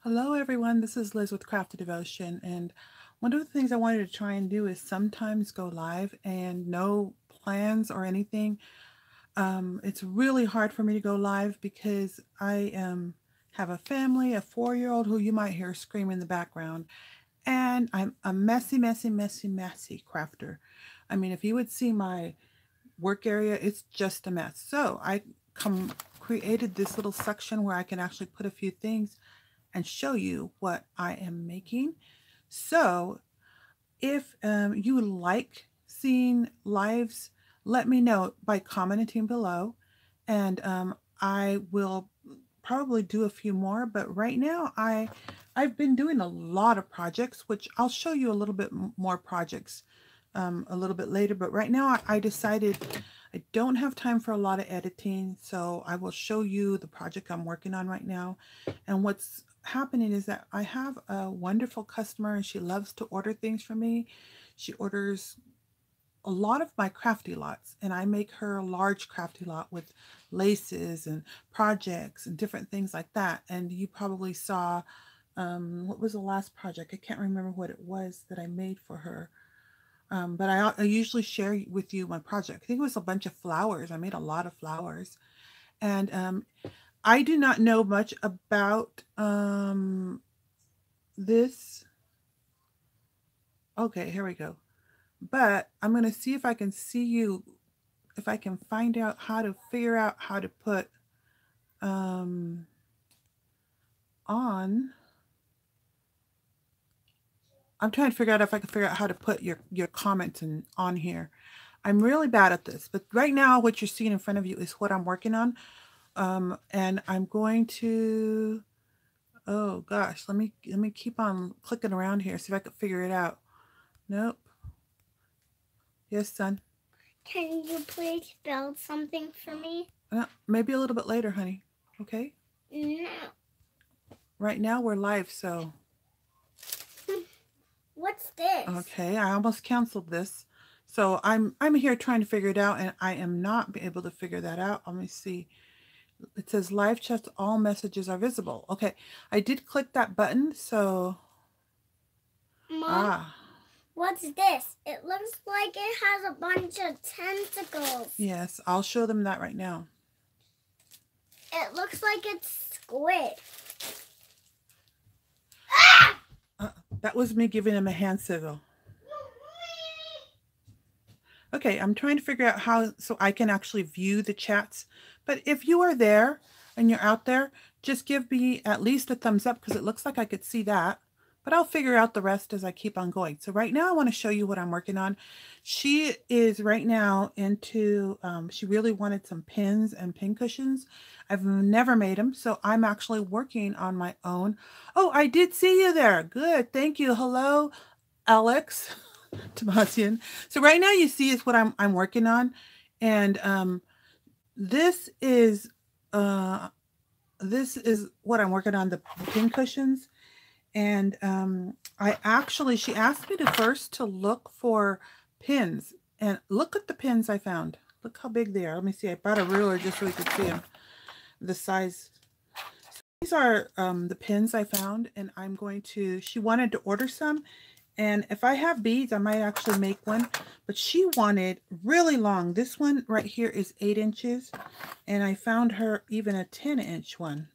Hello everyone, this is Liz with Crafty Devotion, and one of the things I wanted to try and do is sometimes go live and no plans or anything. It's really hard for me to go live because I have a family, a 4-year-old who you might hear scream in the background, and I'm a messy, messy, messy, messy crafter. I mean, if you would see my work area, it's just a mess. So I created this little section where I can actually put a few things and show you what I am making. So if you like seeing lives, let me know by commenting below, and I will probably do a few more. But right now, I've been doing a lot of projects, which I'll show you a little bit more projects a little bit later. But right now, I decided I don't have time for a lot of editing, so I will show you the project I'm working on right now. And what's happening is that I have a wonderful customer and she loves to order things from me. She orders a lot of my crafty lots, and I make her a large crafty lot with laces and projects and different things like that. And you probably saw what was the last project? I can't remember what it was that I made for her. But I usually share with you my project. I think it was a bunch of flowers. I made a lot of flowers. And I do not know much about this. Okay, here we go. But I'm going to see if I can see you, if I can find out how to figure out how to put um, on. I'm trying to figure out if I can figure out how to put your comments on here. I'm really bad at this, but right now what you're seeing in front of you is what I'm working on. And I'm going to, oh gosh, let me keep on clicking around here, see if I can figure it out. Nope. Yes, son. Can you please build something for me? Maybe a little bit later, honey. Okay. No. Right now we're live, so. What's this? Okay, I almost canceled this. So I'm here trying to figure it out, and I am not able to figure that out. Let me see. It says live chat, all messages are visible. Okay, I did click that button, so. Mom, what's this? It looks like it has a bunch of tentacles. Yes, I'll show them that right now. It looks like it's squid. That was me giving him a hand signal. Okay, I'm trying to figure out how so I can actually view the chats. But if you are there and you're out there, just give me at least a thumbs up because it looks like I could see that. But I'll figure out the rest as I keep on going. So right now I want to show you what I'm working on. She is right now into, she really wanted some pins and pincushions. I've never made them, so I'm actually working on my own. Oh, I did see you there. Good, thank you. Hello, Alex. Tomasian. So right now you see is what I'm working on, and this is uh, this is what I'm working on, the pin cushions. And I actually, she asked me to first to look for pins, and look at the pins I found. Look how big they are. Let me see. I brought a ruler just so we could see them, the size. So these are the pins I found, and I'm going to. She wanted to order some. And if I have beads, I might actually make one. But she wanted really long. This one right here is 8 inches. And I found her even a 10-inch one.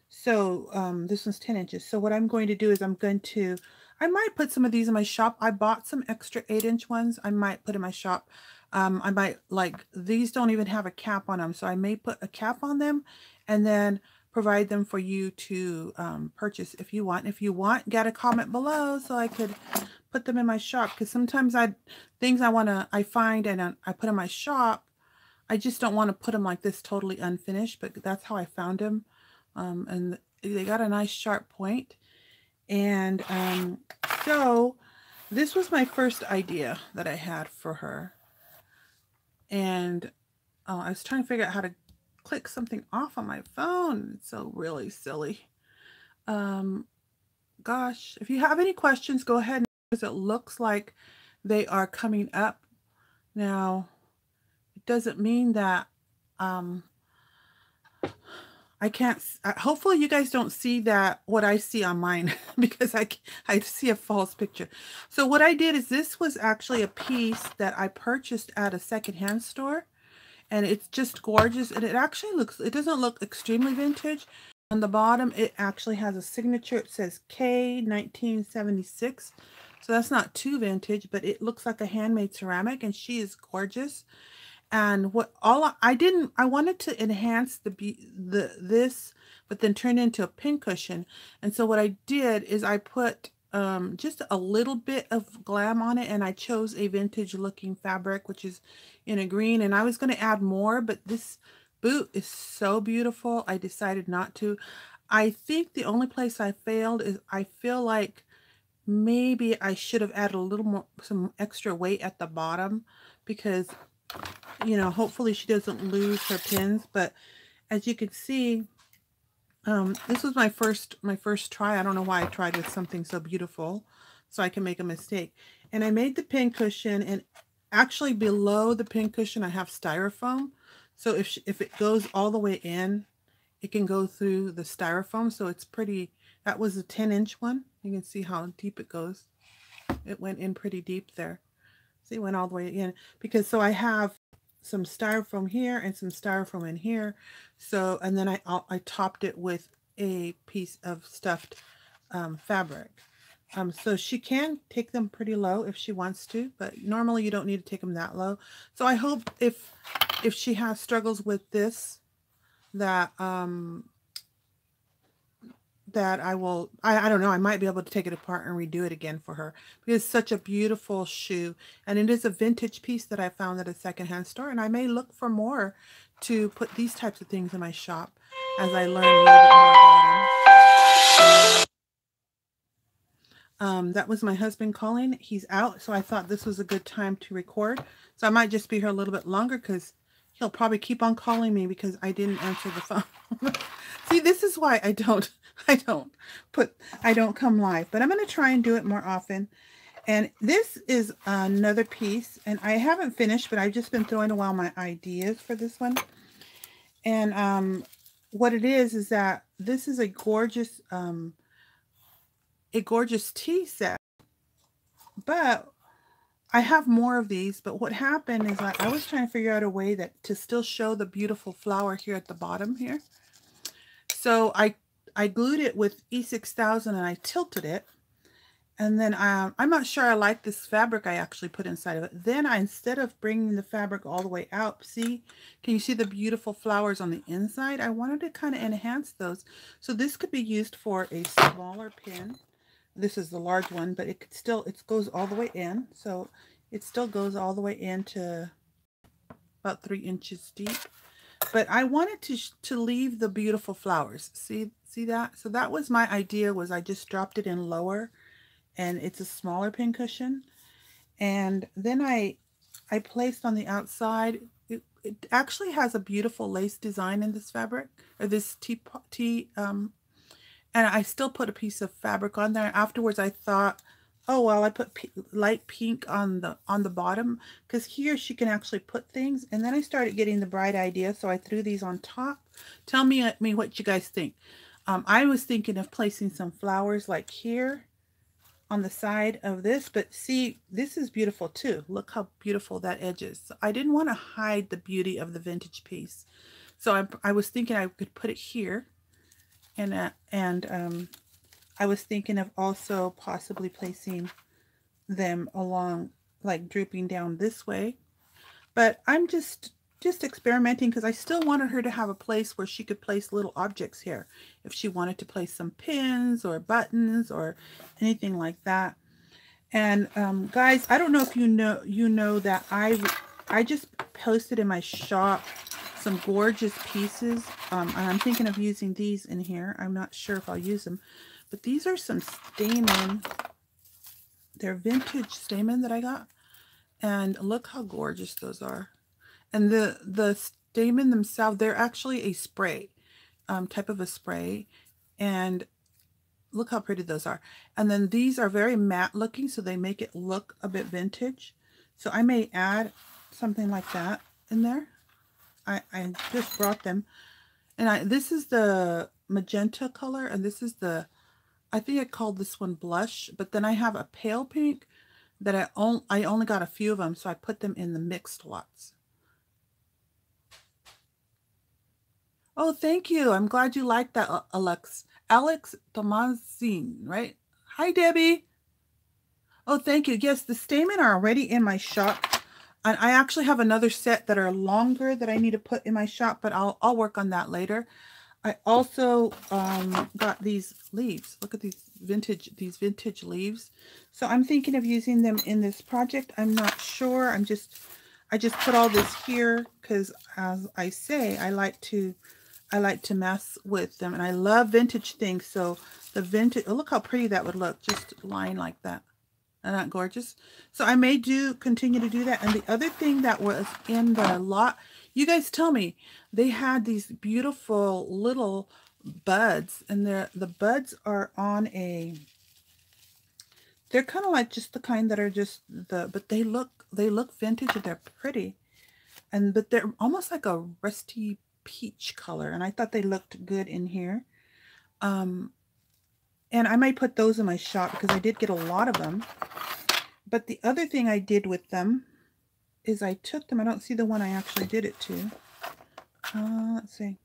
So this one's 10 inches. So what I'm going to do is I might put some of these in my shop. I bought some extra 8-inch ones. I might put in my shop. I might, like, these don't even have a cap on them. So I may put a cap on them and then provide them for you to purchase if you want. If you want, get a comment below so I could put them in my shop, because sometimes things I find and I put in my shop, I just don't want to put them like this totally unfinished, but that's how I found them. And they got a nice sharp point. And so this was my first idea that I had for her. And I was trying to figure out how to click something off on my phone. It's so really silly. Gosh, if you have any questions, go ahead, because it looks like they are coming up. Now, it doesn't mean that I can't, hopefully you guys don't see that, what I see on mine, because I see a false picture. So what I did is, this was actually a piece that I purchased at a secondhand store, and it's just gorgeous. And it actually looks, it doesn't look extremely vintage. On the bottom, it actually has a signature. It says K 1976. So that's not too vintage, but it looks like a handmade ceramic, and she is gorgeous. And what all I wanted to enhance this, but then turn into a pincushion. And so what I did is I put just a little bit of glam on it, and I chose a vintage looking fabric, which is in a green, and I was going to add more, but this boot is so beautiful, I decided not to. I think the only place I failed is, I feel like maybe I should have added a little more, some extra weight at the bottom, because, you know, hopefully she doesn't lose her pins. But as you can see, this was my first try. I don't know why I tried with something so beautiful, so I can make a mistake. And I made the pincushion, and actually below the pincushion I have styrofoam. So if it goes all the way in, it can go through the styrofoam. So it's pretty. That was a 10-inch one. You can see how deep it goes. It went in pretty deep there. See, it went all the way in, because so I have some styrofoam here and some styrofoam in here. So, and then I topped it with a piece of stuffed fabric. So she can take them pretty low if she wants to, but normally you don't need to take them that low. So I hope if she has struggles with this, that that I don't know, I might be able to take it apart and redo it again for her, because it's such a beautiful shoe, and it is a vintage piece that I found at a secondhand store. And I may look for more to put these types of things in my shop as I learn a little bit more about them. That was my husband calling. He's out, so I thought this was a good time to record. So I might just be here a little bit longer, because he'll probably keep on calling me because I didn't answer the phone. See, this is why I don't come live, but I'm going to try and do it more often. And this is another piece, and I haven't finished, but I've just been throwing around my ideas for this one. And what it is that this is a gorgeous tea set, but I have more of these. But what happened is I was trying to figure out a way that to still show the beautiful flower here at the bottom here. So I glued it with E6000 and I tilted it. And then I'm not sure I like this fabric I actually put inside of it. Then instead of bringing the fabric all the way out, see, can you see the beautiful flowers on the inside? I wanted to kind of enhance those. So this could be used for a smaller pin. This is the large one, but it could still, it goes all the way in. So it still goes all the way into about 3 inches deep. But I wanted to leave the beautiful flowers. See that? So that was my idea, was I just dropped it in lower, and it's a smaller pincushion. And then I placed on the outside, it actually has a beautiful lace design in this fabric, or this and I still put a piece of fabric on there. Afterwards I thought, oh well, I put light pink on the bottom, because here she can actually put things. And then I started getting the bright idea, so I threw these on top. Tell me what you guys think. I was thinking of placing some flowers like here on the side of this, but see, this is beautiful too. Look how beautiful that edge is. So I didn't want to hide the beauty of the vintage piece, so I was thinking I could put it here, and I was thinking of also possibly placing them along, like drooping down this way. But I'm just experimenting, because I still wanted her to have a place where she could place little objects here if she wanted to place some pins or buttons or anything like that. And guys, I don't know if you know that I just posted in my shop some gorgeous pieces, and I'm thinking of using these in here. I'm not sure if I'll use them, but these are some stamen. They're vintage stamen that I got, and look how gorgeous those are. And the stamen themselves, they're actually a spray, type of a spray, and look how pretty those are. And then these are very matte looking, so they make it look a bit vintage. So I may add something like that in there. I just brought them. And this is the magenta color, and this is the, I think I called this one blush, but then I have a pale pink that I only got a few of them, so I put them in the mixed lots. Oh, thank you. I'm glad you liked that, Alex Tomazin, right? Hi, Debbie. Oh, thank you. Yes, the stamen are already in my shop. And I actually have another set that are longer that I need to put in my shop, but I'll work on that later. I also got these leaves. Look at these vintage leaves. So I'm thinking of using them in this project. I'm not sure. I just put all this here because, as I say, I like to mess with them, and I love vintage things. So the vintage, oh, look how pretty that would look, just lying like that. Isn't that gorgeous? So I may continue to do that. And the other thing that was in the lot, you guys tell me, they had these beautiful little buds, and the buds are on they're kind of like just the kind that are just but they look vintage, and they're pretty, but they're almost like a rusty peach color, and I thought they looked good in here. And I might put those in my shop because I did get a lot of them. But the other thing I did with them is I took them. I don't see the one I actually did it to. Let's see.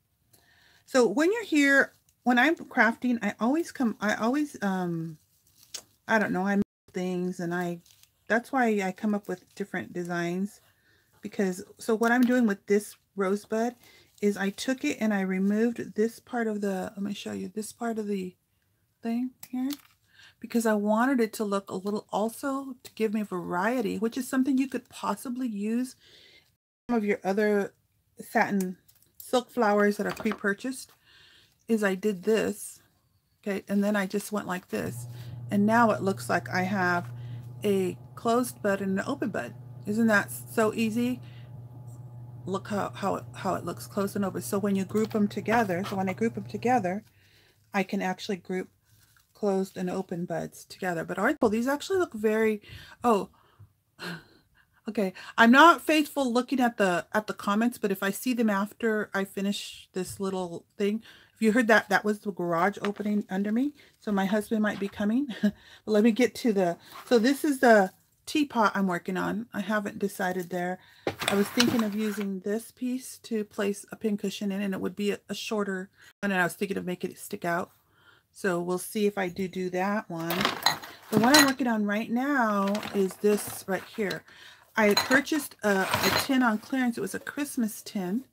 So when you're here, when I'm crafting, I always, I don't know, I make things, and that's why I come up with different designs. Because, so what I'm doing with this rosebud is I took it and I removed this part of let me show you, this part of the thing here, because I wanted it to look a little, also to give me variety, which is something you could possibly use some of your other satin silk flowers that are pre-purchased. Is I did this, okay, and then I just went like this, and now it looks like I have a closed bud and an open bud. Isn't that so easy? Look how it looks closed and open. So when you group them together, so when I group them together, I can actually group closed and open buds together. But aren't these actually look very, oh, okay. I'm not faithful looking at the comments, but if I see them after I finish this little thing, if you heard that, that was the garage opening under me. So my husband might be coming. But let me get to so this is the teapot I'm working on. I haven't decided there. I was thinking of using this piece to place a pincushion in, and it would be a shorter one, and I was thinking of making it stick out. So we'll see if I do that one. The one I'm working on right now is this right here. I purchased a tin on clearance. It was a Christmas tin,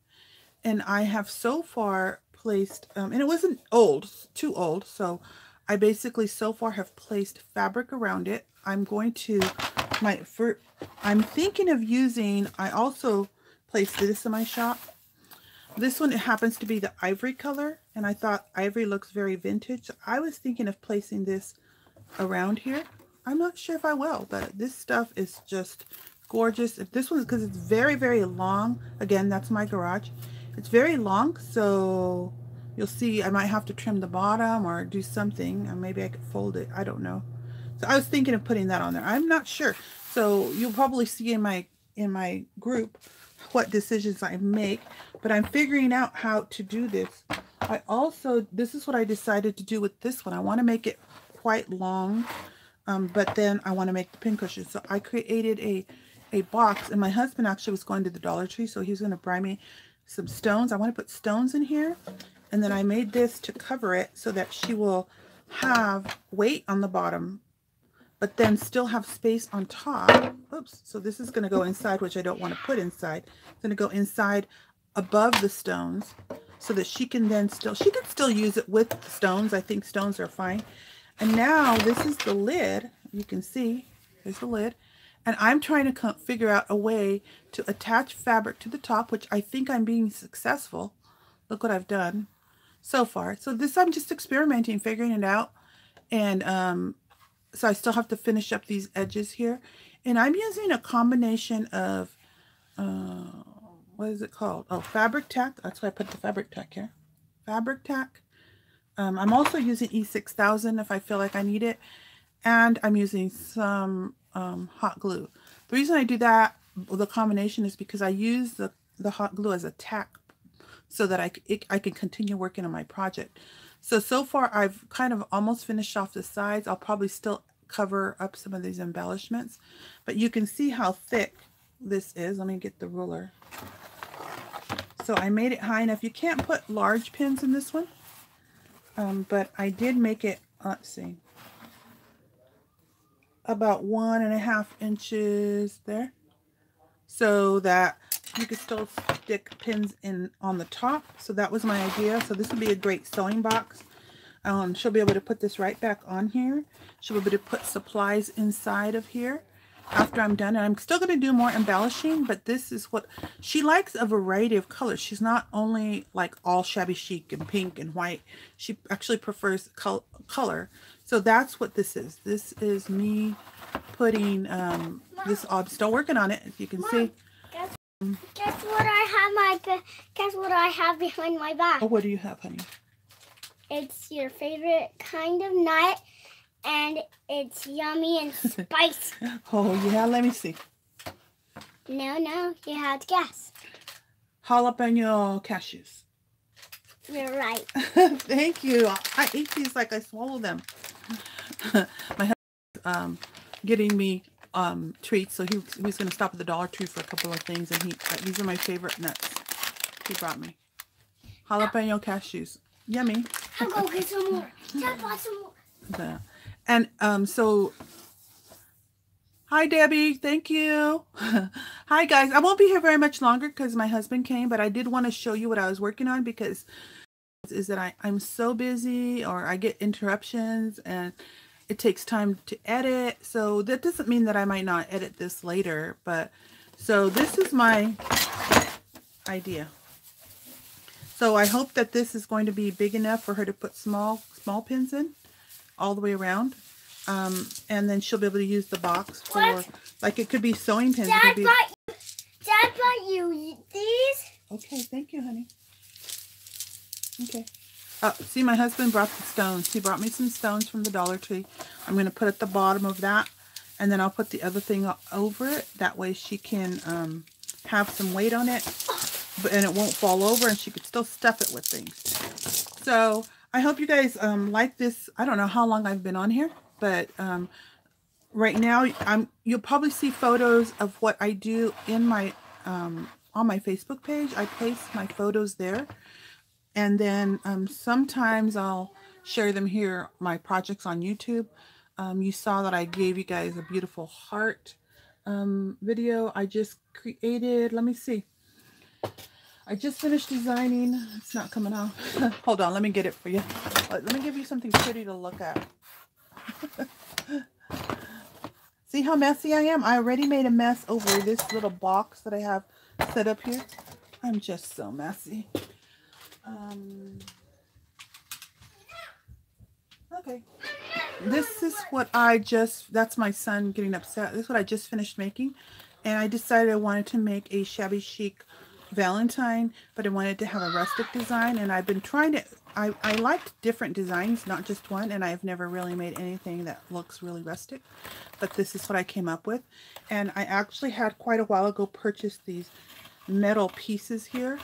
and I have so far placed, and it wasn't too old, so I basically so far have placed fabric around it. I'm going to, I'm thinking of using, I also placed this in my shop. This one, it happens to be the ivory color, and I thought ivory looks very vintage. So I was thinking of placing this around here. I'm not sure if I will, but this stuff is just gorgeous. If this one, because it's very, very long. Again, that's my garage. It's very long, so you'll see I might have to trim the bottom or do something, and maybe I could fold it. I don't know. So I was thinking of putting that on there. I'm not sure. So you'll probably see in my group what decisions I make, but I'm figuring out how to do this. This is what I decided to do with this one. I want to make it quite long, but then I want to make the pincushion. So I created a box, and my husband actually was going to the Dollar Tree, so he's going to buy me some stones. I want to put stones in here, and then I made this to cover it so that she will have weight on the bottom, but then still have space on top. Oops, so this is going to go inside, which I don't want to put inside. It's going to go inside above the stones so that she can still use it with the stones. I think stones are fine. And now this is the lid. You can see, there's the lid. And I'm trying to figure out a way to attach fabric to the top, which I think I'm being successful. Look what I've done so far. So this, I'm just experimenting, figuring it out. And so I still have to finish up these edges here. And I'm using a combination of, what is it called? Oh, fabric tack. That's why I put the fabric tack here. Fabric tack. I'm also using E6000 if I feel like I need it. And I'm using some hot glue. The reason I do that, the combination, is because I use the hot glue as a tack so that I can continue working on my project. So far I've kind of almost finished off the sides. I'll probably still cover up some of these embellishments, but you can see how thick this is. Let me get the ruler. So I made it high enough. You can't put large pins in this one, but I did make it, let's see, about 1.5 inches there, so that you could still stick pins in on the top. So that was my idea. So this would be a great sewing box. She'll be able to put this right back on here. She'll be able to put supplies inside of here after I'm done. And I'm still going to do more embellishing, but this is what she likes, a variety of colors. She's not only like all shabby chic and pink and white. She actually prefers color. So that's what this is. This is me putting this. I'm still working on it, as you can see. Guess what I have guess what I have behind my back. Oh, what do you have, honey? It's your favorite kind of nut, and it's yummy and spicy. Oh, yeah, let me see. No, you have to guess. Jalapeno cashews. You're right. Thank you. I ate these like I swallowed them. My husband getting me treats, so he was going to stop at the Dollar Tree for a couple of things, and these are my favorite nuts he brought me. Jalapeno cashews. Yummy. I'll go get some more. Dad bought some more. And so, hi Debbie, thank you. Hi guys, I won't be here very much longer because my husband came, but I did want to show you what I was working on, because is that I'm so busy, or I get interruptions and it takes time to edit. So that doesn't mean that I might not edit this later, but so this is my idea. So I hope that this is going to be big enough for her to put small pins in all the way around. And then she'll be able to use the box for, like, it could be sewing pins. Dad bought you these. Okay, thank you, honey. Okay. See, my husband brought the stones. He brought me some stones from the Dollar Tree. I'm going to put at the bottom of that, and then I'll put the other thing over it. That way she can have some weight on it, and it won't fall over, and she could still stuff it with things. So I hope you guys like this. I don't know how long I've been on here, but right now you'll probably see photos of what I do in my on my Facebook page. I place my photos there, and then sometimes I'll share them here, my projects on YouTube. You saw that I gave you guys a beautiful heart video I just created. Let me see. I just finished designing. It's not coming off. Hold on, let me get it for you. Let me give you something pretty to look at. See how messy I am? I already made a mess over this little box that I have set up here. I'm just so messy. Okay. This is what that's my son getting upset. This is what I just finished making. And I decided I wanted to make a shabby chic Valentine, but I wanted to have a rustic design, and I've been trying to, I liked different designs, not just one, and I've never really made anything that looks really rustic, but this is what I came up with. And I actually had quite a while ago purchased these metal pieces here.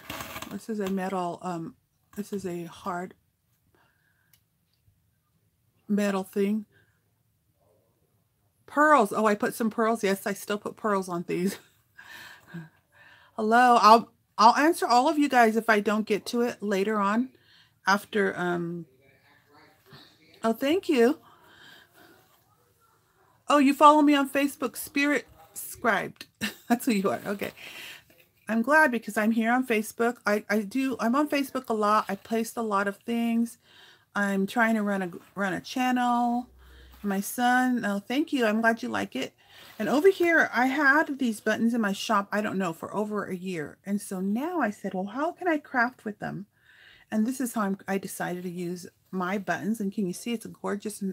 This is a metal, this is a hard metal thing. Pearls. Oh, I put some pearls. Yes, I still put pearls on these. Hello. I'll answer all of you guys if I don't get to it later on after oh, thank you. Oh, you follow me on Facebook, Spirit Scribed. That's who you are. Okay. I'm glad, because I'm here on Facebook. I'm on Facebook a lot. I post a lot of things. I'm trying to run a channel. My son, oh, thank you. I'm glad you like it. And over here, I had these buttons in my shop, I don't know, for over a year. And so now I said, well, how can I craft with them? And this is how I decided to use my buttons. And can you see it's a gorgeous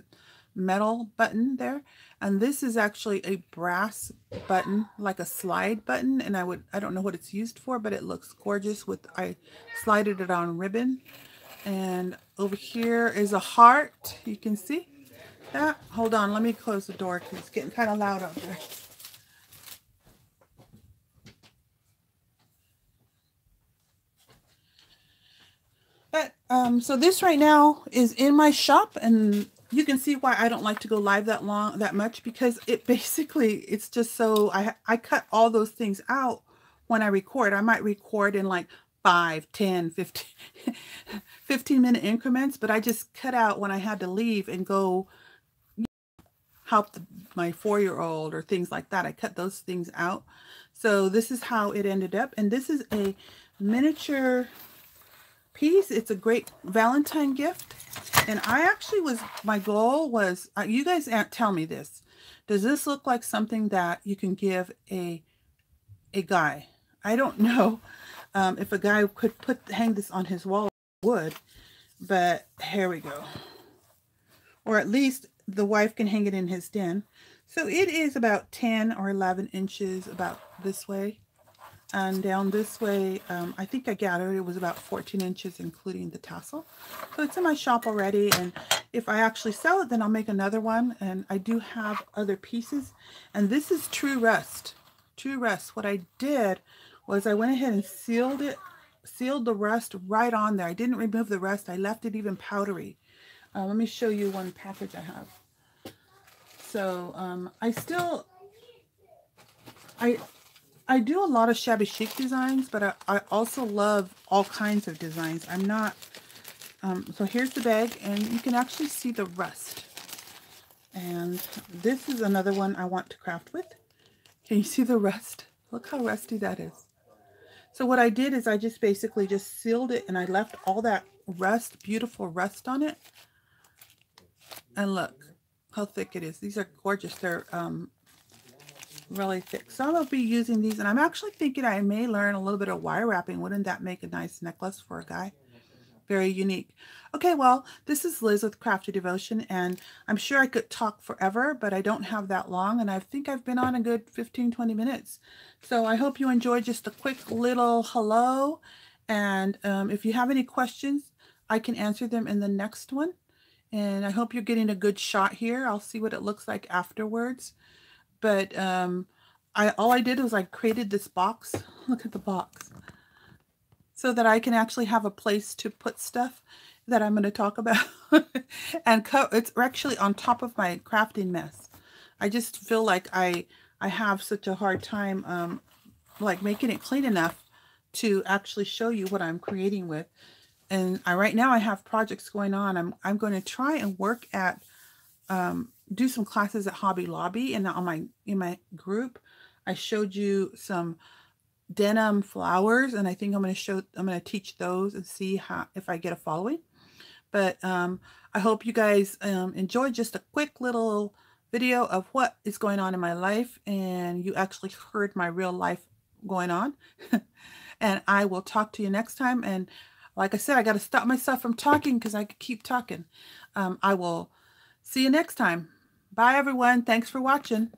metal button there? And this is actually a brass button, like a slide button. And I don't know what it's used for, but it looks gorgeous I slided it on ribbon. And over here is a heart. You can see that. Hold on, let me close the door because it's getting kind of loud out there. So this right now is in my shop, and you can see why I don't like to go live that much, because it basically, it's just so, I cut all those things out when I record. I might record in like 5, 10, 15, 15-minute increments, but I just cut out when I had to leave and go help my 4-year-old or things like that. I cut those things out. So this is how it ended up. And this is a miniature piece. It's a great Valentine gift. And I actually my goal was, you guys tell me this. Does this look like something that you can give a guy? I don't know if a guy could hang this on his wall, would, but here we go. Or at least the wife can hang it in his den. So it is about 10 or 11 inches about this way. And down this way, I think I gathered it was about 14 inches, including the tassel. So it's in my shop already. And if I actually sell it, then I'll make another one. And I do have other pieces. And this is true rust. True rust. What I did was I went ahead and sealed the rust right on there. I didn't remove the rust. I left it even powdery. Let me show you one package I have. So I do a lot of shabby chic designs, but I also love all kinds of designs. I'm not, so here's the bag, and you can actually see the rust. And this is another one I want to craft with. Can you see the rust? Look how rusty that is. So what I did is I just basically just sealed it, and I left all that rust, beautiful rust on it. And look how thick it is. These are gorgeous. They're really thick. So I'm going to be using these, and I'm actually thinking I may learn a little bit of wire wrapping. Wouldn't that make a nice necklace for a guy? Very unique. Okay, well, this is Liz with Crafty Devotion, and I'm sure I could talk forever, but I don't have that long, and I think I've been on a good 15-20 minutes. So I hope you enjoyed just a quick little hello, and if you have any questions, I can answer them in the next one. And I hope you're getting a good shot here. I'll see what it looks like afterwards. But all I did was I created this box. Look at the box. So that I can actually have a place to put stuff that I'm going to talk about. And it's actually on top of my crafting mess. I just feel like I have such a hard time like making it clean enough to actually show you what I'm creating with. And right now I have projects going on. I'm going to try and work at do some classes at Hobby Lobby, and in my group I showed you some denim flowers, and I think I'm going to teach those and see if I get a following. But I hope you guys enjoyed just a quick little video of what is going on in my life, and you actually heard my real life going on. And I will talk to you next time. And like I said, I got to stop myself from talking because I could keep talking. I will see you next time. Bye, everyone. Thanks for watching.